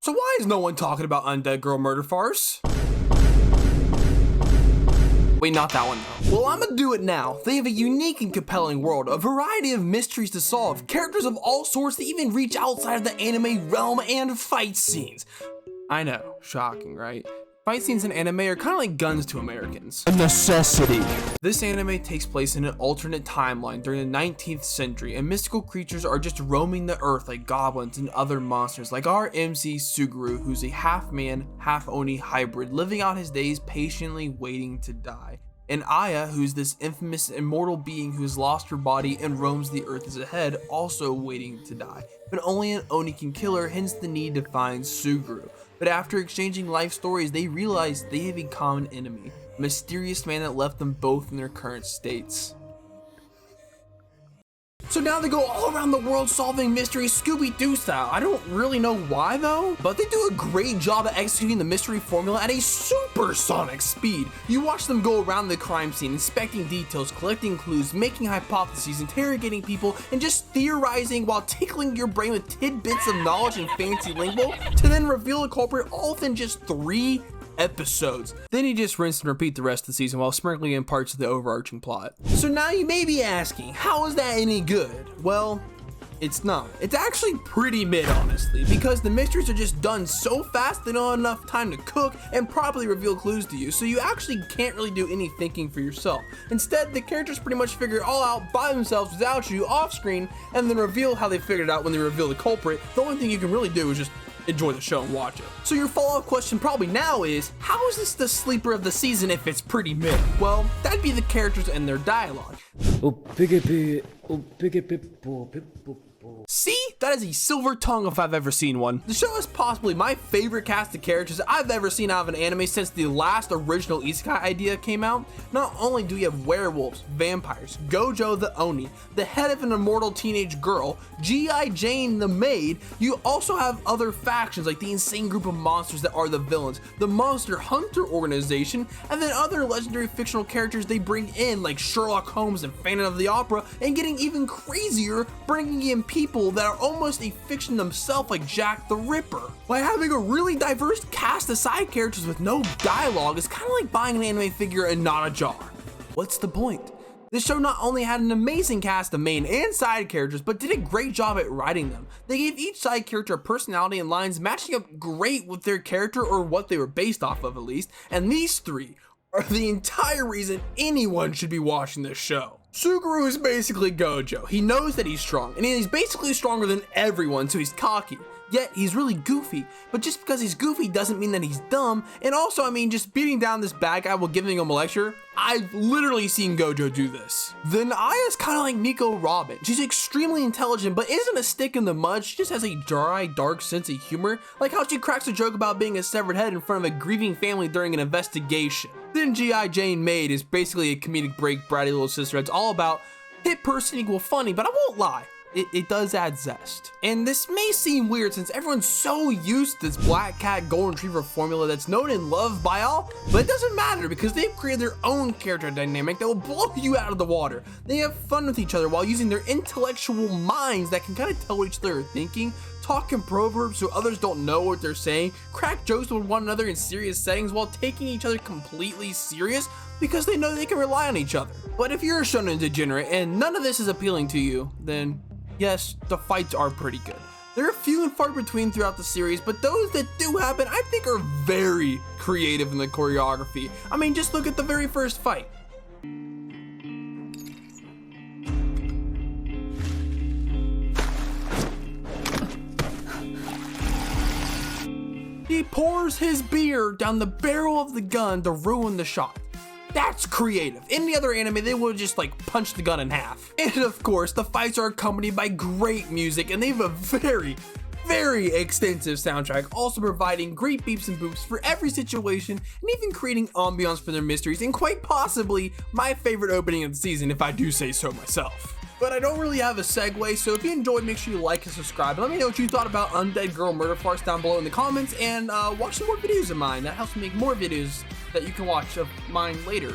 So why is no one talking about Undead Girl Murder Farce? Wait, not that one though. Well, I'm gonna do it now. They have a unique and compelling world, a variety of mysteries to solve, characters of all sorts that even reach outside of the anime realm, and fight scenes. I know, shocking, right? Fight scenes in anime are kind of like guns to Americans. A necessity. This anime takes place in an alternate timeline during the 19th century, and mystical creatures are just roaming the earth like goblins and other monsters, like our MC Suguru, who's a half-man, half-oni hybrid, living out his days patiently waiting to die. And Aya, who's this infamous immortal being who's lost her body and roams the earth as a head, also waiting to die. But only an Oni can kill her, hence the need to find Suguru. But after exchanging life stories, they realize they have a common enemy, a mysterious man that left them both in their current states. So now they go all around the world solving mysteries Scooby-Doo style. I don't really know why though, but they do a great job at executing the mystery formula at a supersonic speed. You watch them go around the crime scene, inspecting details, collecting clues, making hypotheses, interrogating people, and just theorizing while tickling your brain with tidbits of knowledge and fancy lingo to then reveal a culprit all within just 3 episodes. Then you just rinse and repeat the rest of the season while sprinkling in parts of the overarching plot. So now you may be asking, how is that any good? Well, it's not. It's actually pretty mid, honestly, because the mysteries are just done so fast they don't have enough time to cook and properly reveal clues to you, so you actually can't really do any thinking for yourself. Instead, the characters pretty much figure it all out by themselves without you off screen, and then reveal how they figured it out when they reveal the culprit. The only thing you can really do is just enjoy the show and watch it. So your follow-up question probably now is, how is this the sleeper of the season if it's pretty mid? Well, that'd be the characters and their dialogue. See, that is a silver tongue if I've ever seen one. The show is possibly my favorite cast of characters I've ever seen out of an anime since the last original isekai idea came out. Not only do you have werewolves, vampires, Gojo the Oni, the head of an immortal teenage girl, G.I. Jane the maid, you also have other factions like the insane group of monsters that are the villains, the Monster Hunter organization, and then other legendary fictional characters they bring in like Sherlock Holmes and Phantom of the Opera, and getting even crazier, bringing in people that are almost a fiction themselves like Jack the Ripper. By having a really diverse cast of side characters with no dialogue is kind of like buying an anime figure and not a jar. What's the point? This show not only had an amazing cast of main and side characters, but did a great job at writing them. They gave each side character a personality and lines matching up great with their character or what they were based off of at least, and these 3 are the entire reason anyone should be watching this show. Suguru is basically Gojo. He knows that he's strong, and he's basically stronger than everyone, so he's cocky. Yet, he's really goofy, but just because he's goofy doesn't mean that he's dumb, and also, I mean, just beating down this bad guy while giving him a lecture, I've literally seen Gojo do this. Then Aya's kind of like Nico Robin. She's extremely intelligent, but isn't a stick in the mud. She just has a dry, dark sense of humor, like how she cracks a joke about being a severed head in front of a grieving family during an investigation. Then G.I. Jane Maid is basically a comedic break, bratty little sister. It's all about hit person equal funny, but I won't lie. It does add zest. And this may seem weird since everyone's so used to this black cat golden retriever formula that's known and loved by all, but it doesn't matter because they've created their own character dynamic that will blow you out of the water. They have fun with each other while using their intellectual minds that can kind of tell what each other are thinking, talk in proverbs so others don't know what they're saying, crack jokes with one another in serious settings while taking each other completely serious because they know they can rely on each other. But if you're a shonen degenerate and none of this is appealing to you, then yes, the fights are pretty good. There are few and far between throughout the series, but those that do happen, I think are very creative in the choreography. I mean, just look at the very first fight. He pours his beer down the barrel of the gun to ruin the shot. That's creative. In the other anime, they would just like punch the gun in half. And of course, the fights are accompanied by great music, and they have a very, very extensive soundtrack, also providing great beeps and boops for every situation, and even creating ambiance for their mysteries, and quite possibly my favorite opening of the season, if I do say so myself. But I don't really have a segue, so if you enjoyed, make sure you like and subscribe. Let me know what you thought about Undead Girl Murder Farce down below in the comments, and watch some more videos of mine. That helps me make more videos that you can watch of mine later.